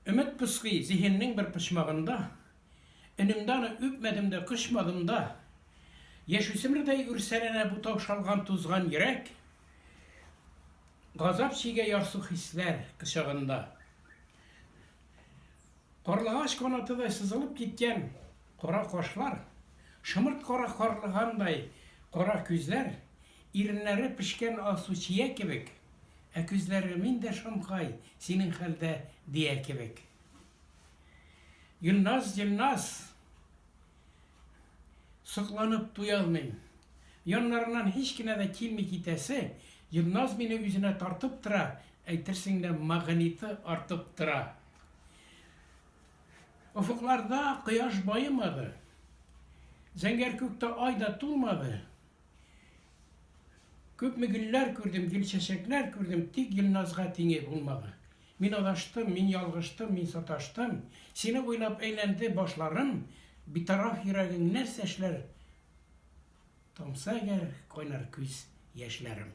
Ümit pıskı zihinnin bir pışmağında, önümden üpmedim de kışmadım da, yeşüsimrday ürselene bu tavşalgan tuzgan yürek, gazap çiğge yarsık hisler kışağında. Korlağaç konatıda sızılıp gitken kora koşlar, şımırt kora korlığanday kora küzler, irinleri pişken asu çiye kebek, eküzlerimin de şımkay senin halde diye kebek. Yılnaz yılnaz, sıklanıp duyalmayım. Yanlarından hiç kine de kim gitese, Yılnaz beni yüzüne tartıp tıra, eytirsin de mağaniti artıp tıra. Ufuklarda kıyaş bayımadı. Zengerkökte ay da tulmadı. Köp güller gördüm, gül çiçekler gördüm, tek Yılnaz'a tini bulmadı. Min adaştım, min yalgıştım, min sataştım. Seni oylap eğlendi başlarım. Bir taraf yüreğin ne seçler. Tamsa eğer koynar küs yaşlarım.